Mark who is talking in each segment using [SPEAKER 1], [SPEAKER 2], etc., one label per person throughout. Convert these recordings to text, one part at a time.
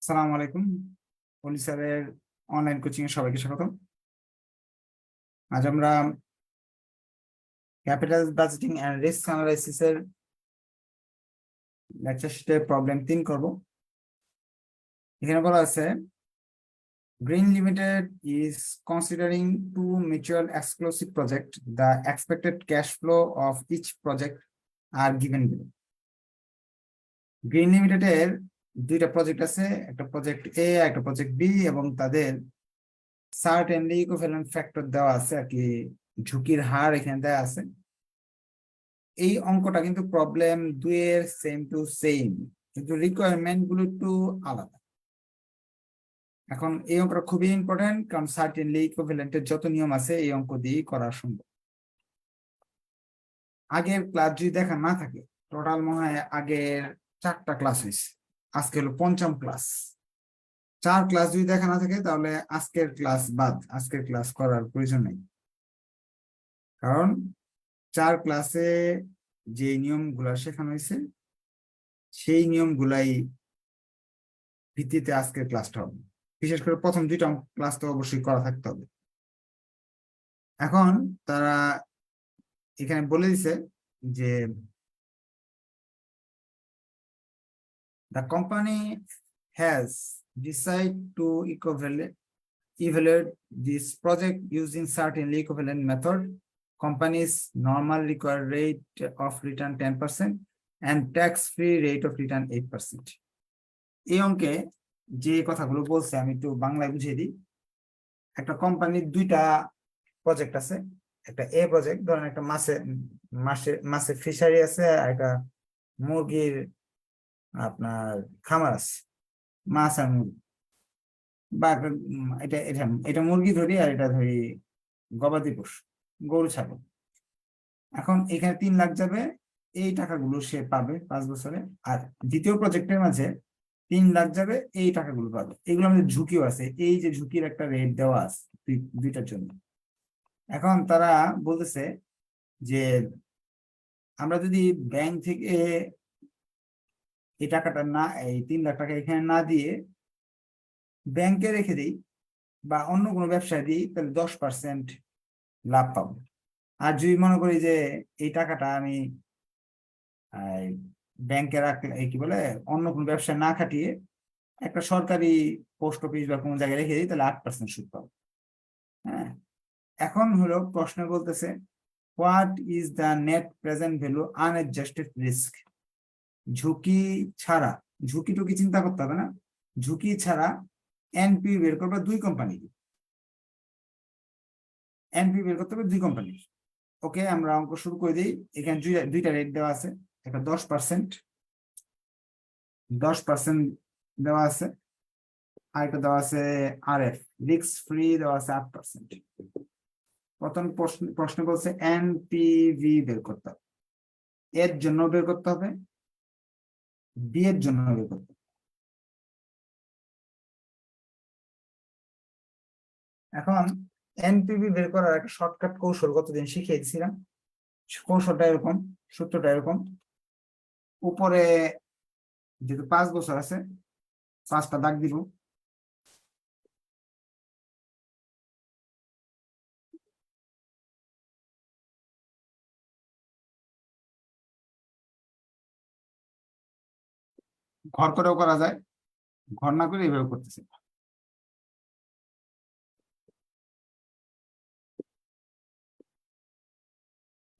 [SPEAKER 1] আসসালামু আলাইকুম। পলি স্যারের অনলাইন কোচিং এ সবাইকে স্বাগতম। আজ আমরা capital budgeting and risk analysis এর লেকচার শিটের প্রবলেম 3 করব। এখানে বলা আছে Green Limited is considering two mutual exclusive projects. The expected cash flow of each project are given below. Green লিমিটেডের দুইটা প্রজেক্ট আছে, একটা প্রজেক্ট এ একটা প্রজেক্ট বি, এবং তাদের সার্টেনলি ইকুইভ্যালেন্ট ফ্যাক্টর দেওয়া আছে, আর কি ঝুঁকির হার এখানে দেওয়া আছে। এই অঙ্কটা কিন্তু প্রবলেম 2 এর সেম টু সেম, কিন্তু রিকোয়ারমেন্ট গুলো একটু আলাদা। এখন এই অঙ্কটা খুবই ইম্পর্টেন্ট, কারণ সার্টেনলি ইকুইভ্যালেন্টের যত নিয়ম আছে এই অঙ্ক দিয়ে করা সম্ভব। আগের ক্লাস যদি দেখা না থাকে, টোটাল মনে হয় আগের 4টা ক্লাস হয়েছে, আজকে হলো 5ম ক্লাস। 4 ক্লাস যদি দেখা না থাকে তাহলে আজকের ক্লাস বাদ, আজকের ক্লাস করার প্রয়োজন নেই, কারণ 4 ক্লাসে যে নিয়মগুলা শেখানো হয়েছে সেই নিয়মগুলাই ভিত্তিতে আজকের ক্লাসটা হবে। বিশেষ করে প্রথম 2টা ক্লাস তো অবশ্যই করা থাকতে হবে। এখন তারা এখানে বলে দিছে যে the company has decided to evaluate this project using certainly equivalent method. Company's normal required rate of return 10% and tax-free rate of return 8%. এই অঙ্কে যে কথাগুলো বলছে আমি একটু বাংলায় বুঝিয়ে দিই। একটা কোম্পানির 2টা প্রজেক্ট আছে, একটা এ প্রজেক্ট, ধরেন একটা মাছের ফিশারি আছে, আর একটা মুরগির আপনার খামার আছে, মাছ আর মুরগি, বা এটা এটা এটা মুরগি ধরি আর এটা ধরি গবাদি পশু, গরু ছাগল। এখন এখানে 3 লাখ যাবে, এই টাকাগুলো সে পাবে 5 বছরে। আর দ্বিতীয় প্রজেক্টের মাঝে 3 লাখ যাবে, এই টাকাগুলো পাবে। এগুলো আমাদের ঝুঁকিও আছে, এই যে ঝুঁকির একটা রেট দেওয়া আছে দুইটার জন্য। এখন তারা বলতেছে যে আমরা যদি ব্যাংক থেকে এই টাকাটা না, এই 3 লাখ টাকা এখানে না দিয়ে ব্যাংকে রেখে দিই বা অন্য কোনো ব্যবসায় দিই, তাহলে 10% লাভ পাবো। আর যদি মনে করি যে এই টাকাটা আমি ব্যাংকে রাখলে, কি বলে, অন্য কোনো ব্যবসা না খাটিয়ে একটা সরকারি পোস্ট অফিস বা কোনো জায়গায় রেখে দিই, তাহলে 8% সুদ পাবো। হ্যাঁ, এখন হলো প্রশ্ন বলতেছে what is the net present value unadjusted risk. ঝুঁকি ছাড়া, ঝুঁকি টুকি চিন্তা করতে হবে না, ঝুঁকি ছাড়া এনপি বের করবে 2 কোম্পানি, এনপি বের করতে হবে 2 কোম্পানি। ওকে, আমরা অঙ্ক শুরু করে দিই। এখানে দুইটা রেট দেওয়া আছে, একটা 10% দেওয়া আছে, আর একটা দেওয়া আছে আরএফ রিস্ক ফ্রি দেওয়া আছে 8%। প্রথম প্রশ্ন বলছে এনপিভি বের করতে হবে, এর জন্য বের করতে হবে, বি এর জন্য বের করতে হবে। এখন এনপিভি বের করার একটা শর্টকাট কৌশল গতদিন শিখিয়ে দিয়েছিলাম। কৌশলটা এরকম, সূত্রটা এরকম। উপরে যেহেতু 5 বছর আছে, 5টা দাগ দিব। ঘর করেও করা যায়, ঘর না করে এইভাবে করতেছি।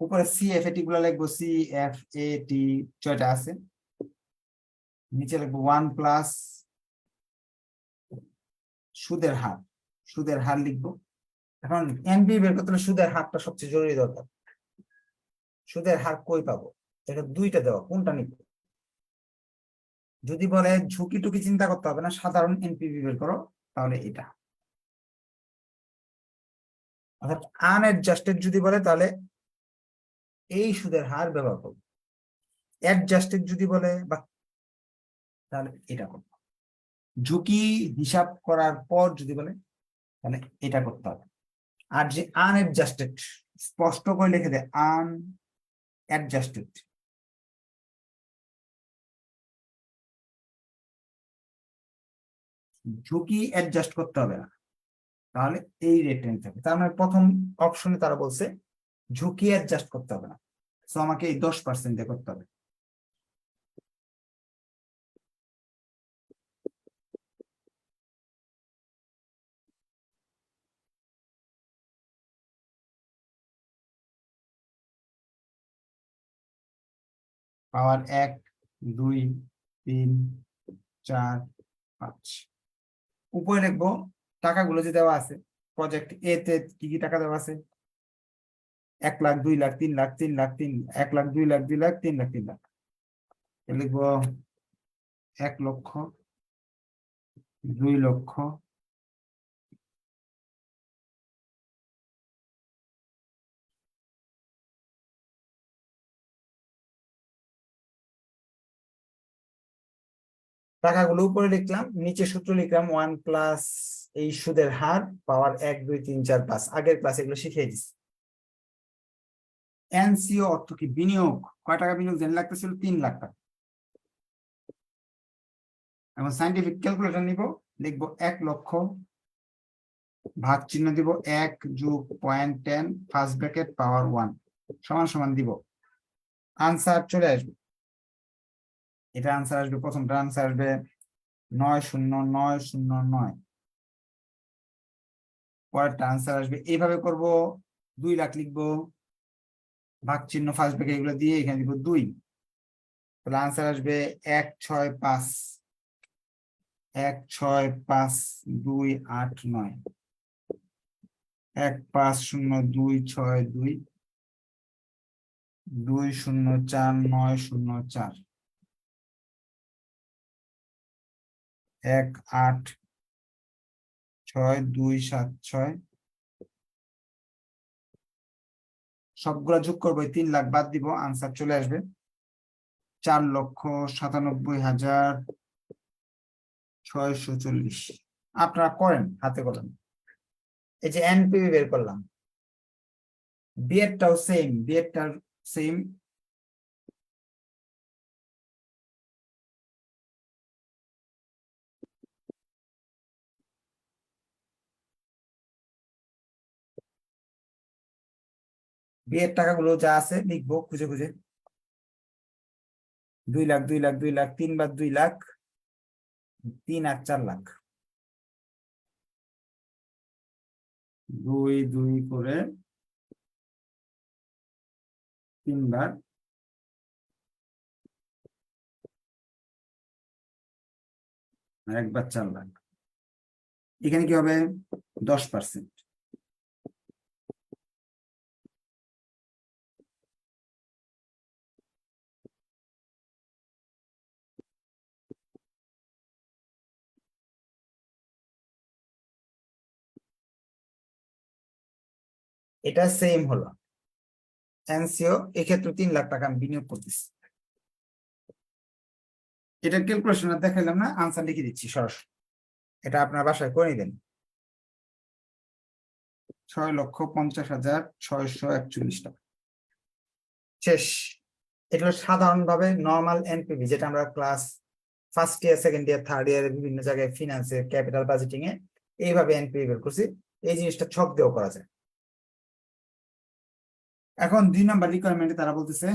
[SPEAKER 1] উপরে সি এফ এটি গুলো লিখবো, সি এফ এ টি 6টা আছে। নিচে লিখবো 1 প্লাস সুদের হার, সুদের হার লিখবো। এখন এনপি বের করতে হলে সুদের হারটা সবচেয়ে জরুরি দরকার। সুদের হার কই পাবো? এটা 2টা দেওয়া, কোনটা নিব? যদি বলে ঝুঁকি টুকি চিন্তা করতে হবে না, সাধারণ এনপিভি বের করো, তাহলে এটা। অর্থাৎ আনএডজাস্টেড যদি বলে তাহলে এই সুদের হার ব্যবহার করবো। অ্যাডজাস্টেড যদি বলে বা, তাহলে এটা করবো। ঝুঁকি হিসাব করার পর যদি বলে তাহলে এটা করতে হবে। আর যে আনএডজাস্টেড, স্পষ্ট করে লিখে দেয় আনএডজাস্টেড, ঝুঁকি অ্যাডজাস্ট করতে হবে না, তাহলে এই রেটটা নিতে হবে। তার মানে প্রথম অপশনে তারা বলছে ঝুঁকি অ্যাডজাস্ট করতে হবে না, তো আমাকে এই 10% দিয়ে করতে হবে। পাওয়ার 1, 2, 3, 4, 5। উপরে লিখবো টাকাগুলো যে দেওয়া আছে, প্রজেক্ট এ তে কি কি টাকা দেওয়া আছে, 1 লাখ, 2 লাখ, 3 লাখ, 3 লাখ, 1 লাখ, 2 লাখ, 2 লাখ, 3 লাখ, 3 লাখ। লিখবো 1 লক্ষ, 2 লক্ষ, টাকাগুলো উপরে লিখলাম, নিচে সূত্র লিখলাম 1 প্লাস এই সুদের হার পাওয়ার 1, 2, 3, 4, 5। আগের ক্লাস এগুলো শিখিয়ে দিচ্ছি। এনসিও অর্থ কি? বিনিয়োগ। কয় টাকা বিনিয়োগ জেনে লাগতেছিল? 3 লাখ টাকা। এখন সাইন্টিফিক ক্যালকুলেটর নিব, লিখবো 1 লক্ষ, ভাগ চিহ্ন দিব 1+0.10 ফার্স্ট ব্র্যাকেট পাওয়ার 1 সমান সমান দিব, আনসার চলে আসবে। এটা আনসার আসবে, প্রথমটা আনসার আসবে 90909। পরেরটা আনসার আসবে এইভাবে করব, 2 লাখ লিখবো, ভাগ চিহ্ন ফার্স্ট ব্র্যাকেট এগুলো দিয়ে এখানে দিব 2, তাহলে আনসার আসবে 165, 1652892, 1502622, 204904, 1862276। সবগুলা যোগ করবো, 3 লাখ বাদ দিব, আনসার চলে আসবে 4,97,640। আপনারা করেন হাতে কলম। এই যে এনপিভি বের করলাম, বিএডটাও সেম, বিএডটার সেম। বিয়ের টাকাগুলো যা আছে লিখবো খুঁজে খুঁজে, 2 লাখ, 2 লাখ, 2 লাখ, 3 বার 2 লাখ, 3 আর 4 লাখ, 2 2 করে 3 বার, আর 1 বার 4 লাখ। এখানে কি হবে? 10%। এটা সেম হলো এনসিও, এক্ষেত্রে 3 লাখ টাকা আমি বিনিয়োগ করতেছি। এটা ক্যালকুলেশন দেখাইলাম না, আনসার লিখে দিচ্ছি সরাসরি, এটা আপনার বাসায় করে নিবেন। 6,50,641 টাকা শেষ। এটা হলো সাধারণভাবে নর্মাল এনপিভি, যেটা আমরা class first year, second year, third ইয়ারে বিভিন্ন জায়গায় ফিনান্সে, ক্যাপিটাল বাজেটিং এ এইভাবে এনপিভি বের করছি। এই জিনিসটা ছক দিয়েও করা যায়। এখন 2 নম্বর রিকোয়ারমেন্টে তারা বলতেছে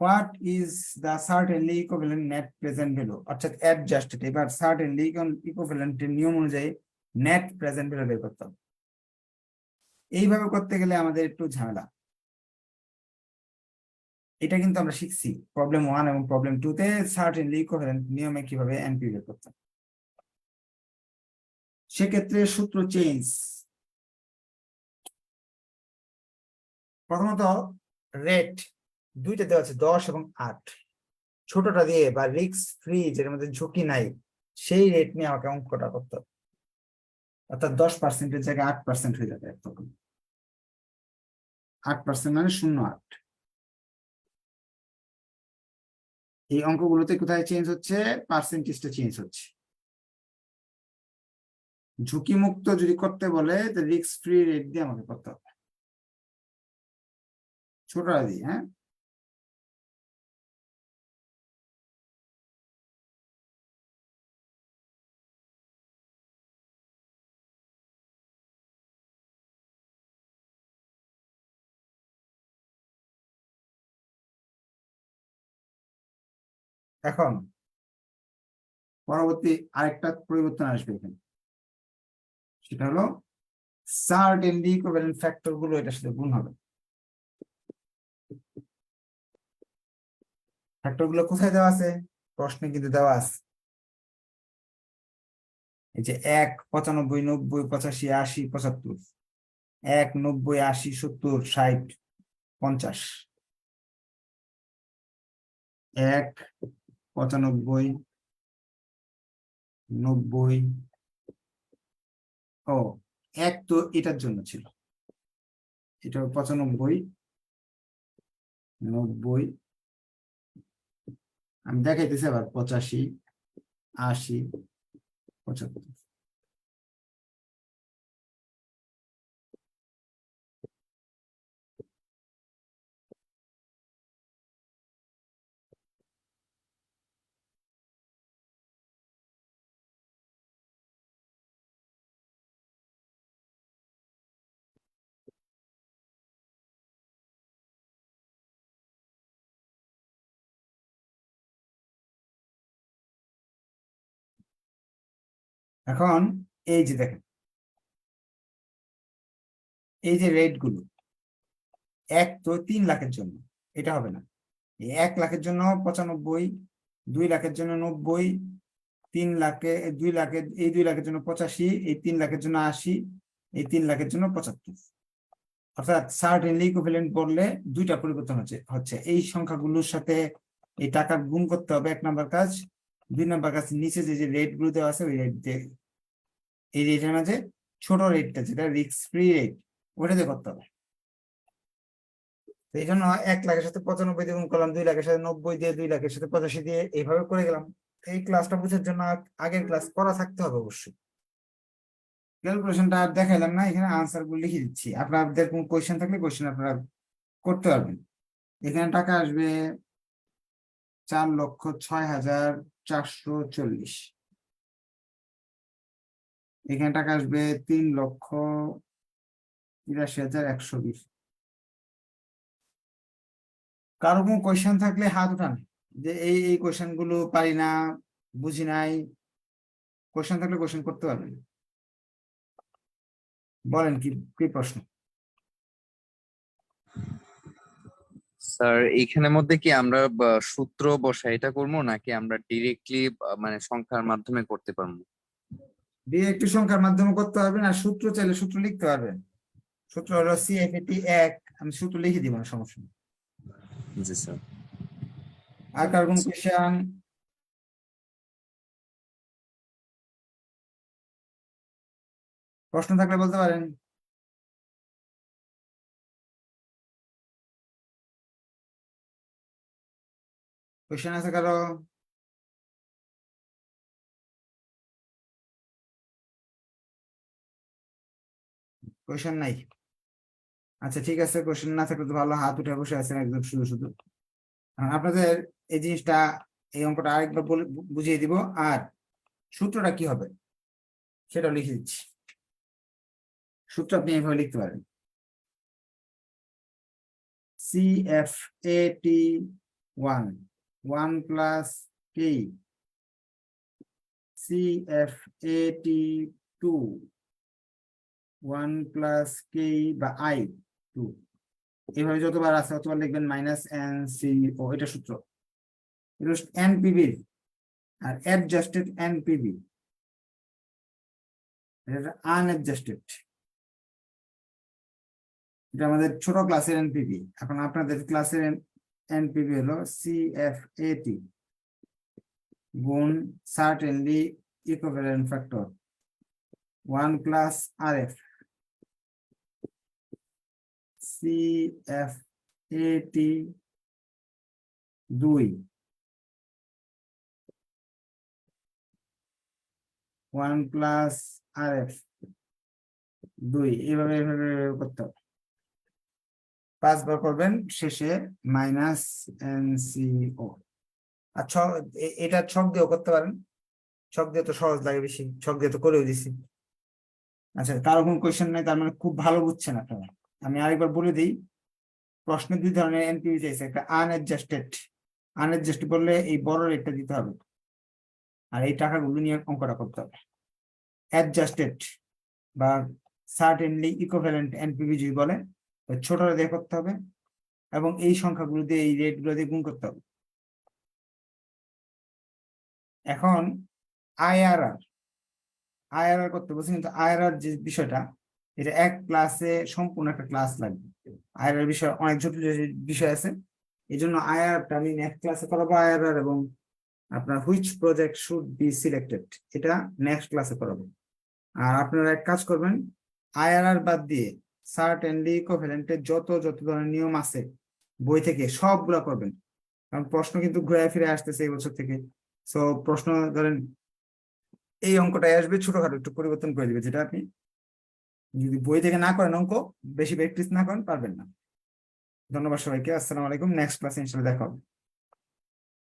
[SPEAKER 1] what is the certainly equivalent net present value, অর্থাৎ অ্যাডজাস্টেড। এবার সার্টেনলি ইকুইভ্যালেন্টের নিয়ম অনুযায়ী নেট প্রেজেন্ট ভ্যালু বের করতে হবে। এইভাবে করতে গেলে আমাদের একটু ঝামেলা। এটা কিন্তু আমরা শিখছি প্রবলেম 1 এবং প্রবলেম 2 তে সার্টেনলি ইকুইভ্যালেন্ট নিয়মে কিভাবে এনপি বের করতে হবে। সেক্ষেত্রে সূত্র চেঞ্জ। প্রথমত রেট দুইটা দেওয়া আছে, 10 এবং 8। ছোটটা দিয়ে বা রিস্ক ফ্রি, যেটার মধ্যে ঝুঁকি নাই, সেই রেট নিয়ে আমাকে অঙ্কটা করতে হবে। অর্থাৎ 10%-এর জায়গায় 8% হয়ে যাবে তখন। 8% মানে 0.8। এই অঙ্কগুলোতে কোথায় চেঞ্জ হচ্ছে? পার্সেন্টেজটা চেঞ্জ হচ্ছে। ঝুঁকি মুক্ত যদি করতে বলে, রিস্ক ফ্রি রেট দিয়ে আমাকে করতে হবে, ছোটটা দিয়ে। হ্যাঁ, এখন পরবর্তী আরেকটা পরিবর্তন আসবে এখানে, সেটা হলো সার্টেনলি ইকুইভ্যালেন্ট ফ্যাক্টর গুলো এটার সাথে গুণ হবে। ফ্যাক্টর গুলো কোথায় দেওয়া আছে? প্রশ্নে কিন্তু দেওয়া আছে। এই যে 1, 95, 90, 85, 80, 75, 1, 90, 80, 70, 60, 50, 1, 95, 90, ও 1 তো এটার জন্য ছিল, এটা 95, 90, আমি দেখাইতেছি আবার 85, 80, 75। এখন এই যে দেখেন, এই যে রেট গুলো, 1 তো 3 লাখের জন্য, এটা হবে না। 1 লাখের জন্য 95, 2 লাখের জন্য 90, 3 লাখে 2 লাখের, এই 2 লাখের জন্য 85, এই 3 লাখের জন্য 80, এই 3 লাখের জন্য 75। অর্থাৎ সার্টেনলি ইকুইভ্যালেন্ট বললে দুইটা পরিবর্তন হচ্ছে এই সংখ্যাগুলোর সাথে এই টাকা গুণ করতে হবে, 1 নাম্বার কাজ। 2 নাম্বার কাজ, নিচে যে রেট গুলো দেওয়া আছে ওই রেট দিয়ে, এই রেটের মাঝে ছোট রেটটা যেটা রিস্ক ফ্রি রেট, ওটা দিয়ে করতে হবে। এই জন্য 1 লাখের সাথে 95 দিয়ে গুণ করলাম, 2 লাখের সাথে 90 দিয়ে, 2 লাখের সাথে 85 দিয়ে, এইভাবে করে গেলাম। এই ক্লাসটা বুঝার জন্য আগের ক্লাস করা থাকতে হবে অবশ্যই। ক্যালকুলেশনটা আর দেখাইলাম না, এখানে আনসার গুলো লিখে দিচ্ছি। আপনাদের কোন কোয়েশ্চেন থাকলে কোয়েশ্চেন আপনারা করতে পারবেন। এখানে টাকা আসবে 4,06,440। এখানে টাকা আসবে 3,83,120। কারো কোন কোয়েশ্চেন থাকলে হাত উঠান, যে এই কোয়েশ্চেন গুলো পারি না, বুঝি নাই। কোয়েশ্চেন থাকলে কোয়েশ্চেন করতে পারবেন, বলেন কি কি প্রশ্ন?
[SPEAKER 2] স্যার এইখানের মধ্যে কি আমরা সূত্র বসাই এটা করবো নাকি আমরা ডিরেক্টলি মানে সংখ্যার মাধ্যমে করতে পারবো?
[SPEAKER 1] দিয়ে একটু সংখ্যার মাধ্যমে করতে পারবেন, আর সূত্র চাইলে সূত্র লিখতে পারবেন। সূত্র হলো CFAT 1, আমি সূত্র লিখে দিব না, সমস্যা নেই।
[SPEAKER 2] জি স্যার।
[SPEAKER 1] আর কার কোন কোয়েশ্চেন? প্রশ্ন থাকলে বলতে পারেন। কোয়েশ্চেন আছে কারো? কোয়েশ্চেন নাই? আচ্ছা ঠিক আছে, কোয়েশ্চেন না থাকলে তো ভালো, হাত উঠে বসে আছেন একদম শুধু শুধু। আপনাদের এই জিনিসটা, এই অঙ্কটা আরেকবার বুঝিয়ে দিব, আর সূত্রটা কি হবে সেটা লিখে দিচ্ছি। সূত্র আপনি এইভাবে লিখতে পারেন, CFAT1, 1 plus K, CFAT2, 1 plus K বা I2। এইভাবে যতবার আছে ততবার লিখবেন -NCO, এটা সূত্র। এটা NPV আর অ্যাডজাস্টেড NPV, এটা আনঅ্যাডজাস্টেড। এটা আমাদের ছোট ক্লাসের এনপিভি। এখন আপনাদের ক্লাসের এনপিভি হলো CFAT গুণ certainly equivalent factor 1 plus RF। CFAT 2, 1 plus RF 2, এইভাবে এইভাবে করতে হবে। 5 বার করবেন, শেষে -NCO। আচ্ছা, এটা ছক দিয়েও করতে পারেন, ছক দিয়ে তো সহজ লাগে বেশি, ছক দিয়ে তো করেও দিছি। আচ্ছা, কারো কোনো কোয়েশ্চেন নাই, তার মানে খুব ভালো বুঝছেন আপনারা। আমি আরেকবার বলে দিই, প্রশ্নে 2 ধরনের এনপিভি চাইছে, একটা আনঅ্যাডজাস্টেড আনএডজাস্ট বললে এই বড় রেটটা দিতে হবে, আর এই টাকাগুলো নিয়ে অঙ্কটা করতে হবে। অ্যাডজাস্টেড বা সার্টেনলি ইকুইভ্যালেন্ট এনপিভি যদি বলে, তো ছোটটা দিয়ে করতে হবে এবং এই সংখ্যাগুলো দিয়ে এই রেটগুলো দিয়ে গুণ করতে হবে। এখন আইআরআর আইআরআর করতে বলছি, কিন্তু আইআরআর যে বিষয়টা, এটা এক ক্লাসে সম্পূর্ণ একটা ক্লাস লাগবে। আইআরআর বিষয় অনেক জটিল জটিল বিষয় আছে, এই জন্য আইআরআরটা আমি নেক্সট ক্লাসে করাবো। আইআরআর এবং আপনার which project should be selected, এটা নেক্সট ক্লাসে করাবো। আর আপনারা এক কাজ করবেন, আইআরআর বাদ দিয়ে সার্টেনলি ইকুইভ্যালেন্টের যত যত ধরনের নিয়ম আছে বই থেকে সবগুলা করবেন, কারণ প্রশ্ন কিন্তু ঘুরে ফিরে আসতেছে এই বছর থেকে। সো প্রশ্ন ধরেন এই অঙ্কটাই আসবে, ছোটখাটো একটু পরিবর্তন করে দিবে, যেটা আপনি যদি বই থেকে না করেন, অঙ্ক বেশি প্র্যাকটিস না করেন, পারবেন না। ধন্যবাদ সবাইকে, আসসালামু আলাইকুম। নেক্সট ক্লাসে ইনশাআল্লাহ দেখা হবে।